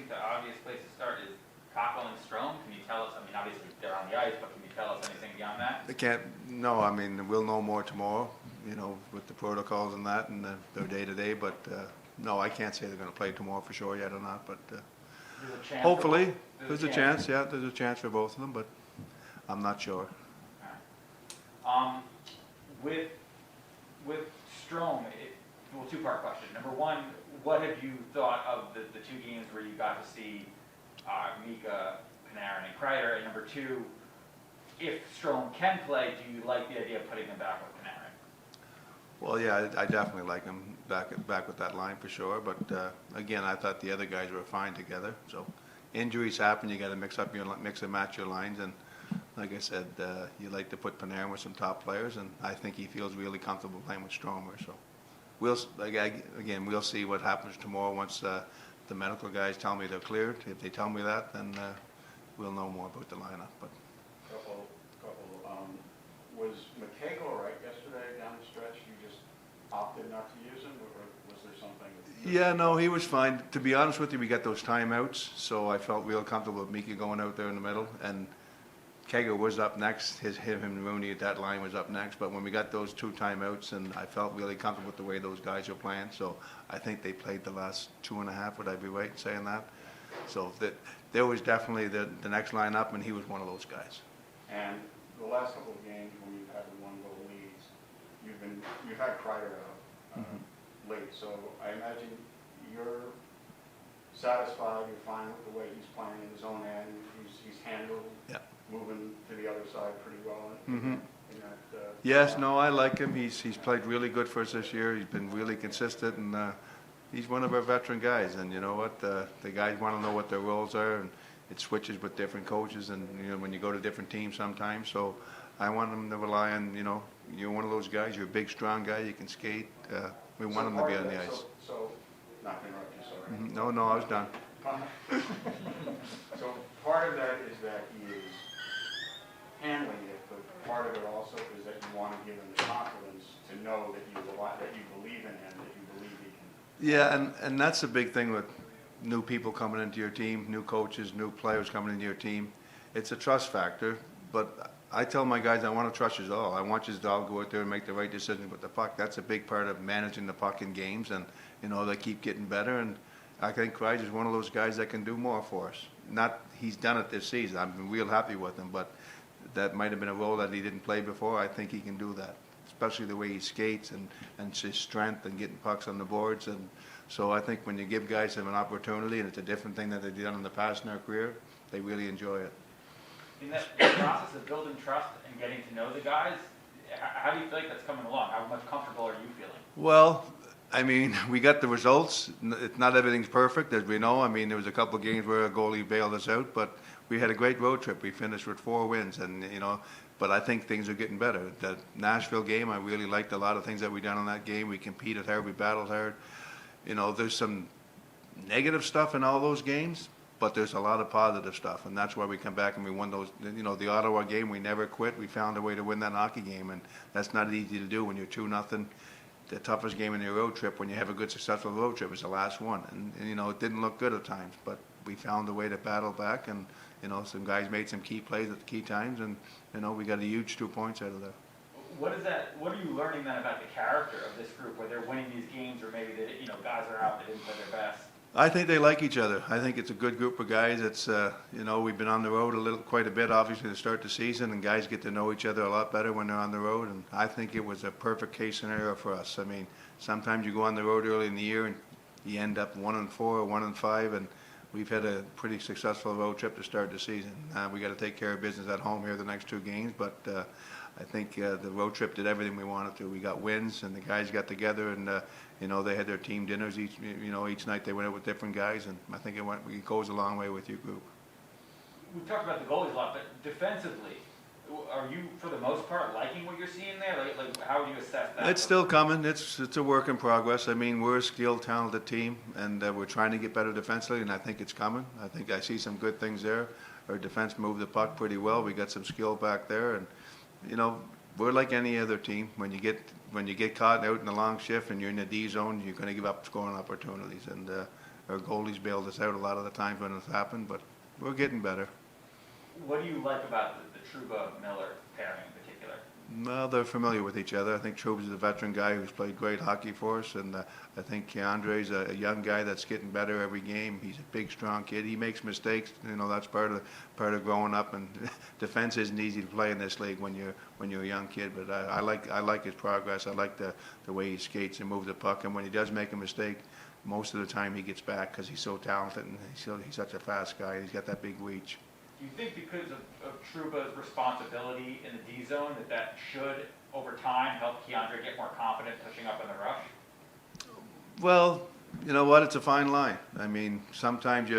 think the obvious place to start is Cockle and Strome. Can you tell us, I mean, obviously they're on the ice, but can you tell us anything beyond that? They can't, no, I mean, we'll know more tomorrow, with the protocols and that and their day-to-day, but no, I can't say they're going to play tomorrow for sure yet or not, but There's a chance hopefully, there's a chance, yeah, there's a chance for both of them, but I'm not sure. All right. With Strome, well, two-part question. Number one, what have you thought of the two games where you got to see Mika, Panarin, and Kreider? And number two, if Strome can play, do you like the idea of putting him back with Panarin? Well, yeah, I definitely like him back with that line for sure, but again, I thought the other guys were fine together, so injuries happen, you got to mix and match your lines, and like I said, you like to put Panarin with some top players, and I think he feels really comfortable playing with Stromer. So we'll see what happens tomorrow once the medical guys tell me they're cleared. If they tell me that, then we'll know more about the lineup. But was McKegg all right yesterday down the stretch? You just opted not to use him, or was there something? Yeah, no, he was fine. To be honest with you, we got those timeouts, so I felt real comfortable with Mika going out there in the middle, and Kegger was up next. Him and Rooney at that line was up next. But when we got those two timeouts, and I felt really comfortable with the way those guys were playing, so I think they played the last 2.5. Would I be right in saying that? So there was definitely the next line up, and he was one of those guys. And the last couple of games when you've had the one-goal leads, you've had Kreider out late. So I imagine you're satisfied. You're fine with the way he's playing in his own end. He's handled. Yeah. Moving to the other side pretty well. Yes, no, I like him. He's played really good for us this year. He's been really consistent, and he's one of our veteran guys. And you know what? The guys want to know what their roles are, and it switches with different coaches. And when you go to different teams sometimes, so I want them to rely on you're one of those guys. You're a big, strong guy. You can skate. We want him to be on the ice. So not to interrupt you, sorry. No, I was done. So part of that is that he is handling it, but part of it also is that you want to give him the confidence to know that you believe in him, that you believe he can. Yeah, and that's a big thing with new people coming into your team, new coaches, new players coming into your team. It's a trust factor, but I tell my guys, I want to trust you all. I want you to all go out there and make the right decision with the puck. That's a big part of managing the puck in games, and they keep getting better. And I think Kreider is one of those guys that can do more for us. He's done it this season. I've been real happy with him, but that might have been a role that he didn't play before. I think he can do that, especially the way he skates and his strength and getting pucks on the boards. And so I think when you give guys an opportunity, and it's a different thing that they've done in the past in their career, they really enjoy it. In that process of building trust and getting to know the guys, how do you feel like that's coming along? How much comfortable are you feeling? Well, I mean, we got the results. Not everything's perfect, as we know. I mean, there was a couple of games where a goalie bailed us out, but we had a great road trip. We finished with 4 wins, and but I think things are getting better. That Nashville game, I really liked a lot of things that we done in that game. We competed hard, we battled hard. There's some negative stuff in all those games, but there's a lot of positive stuff, and that's why we come back and we won those. The Ottawa game, we never quit. We found a way to win that hockey game, and that's not easy to do when you're 2-0. The toughest game in your road trip, when you have a good, successful road trip, is the last one. And it didn't look good at times, but we found a way to battle back, and some guys made some key plays at the key times, and we got a huge 2 points out of there. What are you learning then about the character of this group, where they're winning these games, or maybe guys are out that didn't play their best? I think they like each other. I think it's a good group of guys. It's we've been on the road quite a bit, obviously, to start the season, and guys get to know each other a lot better when they're on the road. And I think it was a perfect case scenario for us. I mean, sometimes you go on the road early in the year and you end up 1-4 or 1-5, and we've had a pretty successful road trip to start the season. We got to take care of business at home here the next 2 games, but I think the road trip did everything we wanted to. We got wins, and the guys got together, and they had their team dinners each night. They went out with different guys, and I think it goes a long way with your group. We've talked about the goalies a lot, but defensively, are you, for the most part, liking what you're seeing there? Like how would you assess that? It's still coming. It's a work in progress. I mean, we're a skilled, talented team, and we're trying to get better defensively, and I think it's coming. I think I see some good things there. Our defense moved the puck pretty well. We got some skill back there, and we're like any other team. When you get caught out in the long shift and you're in the D zone, you're going to give up scoring opportunities. And our goalies bailed us out a lot of the times when it's happened, but we're getting better. What do you like about the Trouba-Miller pairing in particular? Well, they're familiar with each other. I think Trubes is a veteran guy who's played great hockey for us, and I think Keandre's a young guy that's getting better every game. He's a big, strong kid. He makes mistakes. You know, that's part of growing up. And defense isn't easy to play in this league when you're a young kid. But I like his progress. I like the way he skates and moves the puck. And when he does make a mistake, most of the time he gets back because he's so talented and he's such a fast guy. He's got that big reach. Do you think because of Trouba's responsibility in the D zone that should, over time, help Keandre get more confident pushing up in the rush? Well, you know what? It's a fine line. I mean, sometimes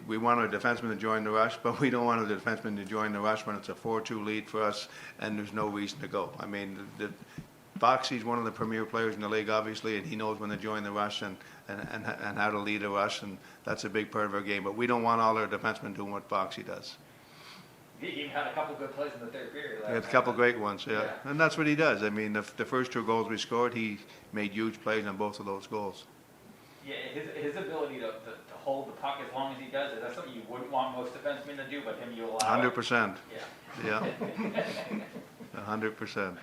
we want our defenseman to join the rush, but we don't want our defenseman to join the rush when it's a 4-2 lead for us and there's no reason to go. I mean, Boxy's one of the premier players in the league, obviously, and he knows when to join the rush and how to lead a rush, and that's a big part of our game. But we don't want all our defensemen doing what Boxy does. He even had a couple good plays in the third period. He had a couple great ones, yeah. And that's what he does. I mean, the first 2 goals we scored, he made huge plays on both of those goals. Yeah, his ability to hold the puck as long as he does, is that something you wouldn't want most defensemen to do, but him you allow 100%. it? Yeah. Yeah. 100%.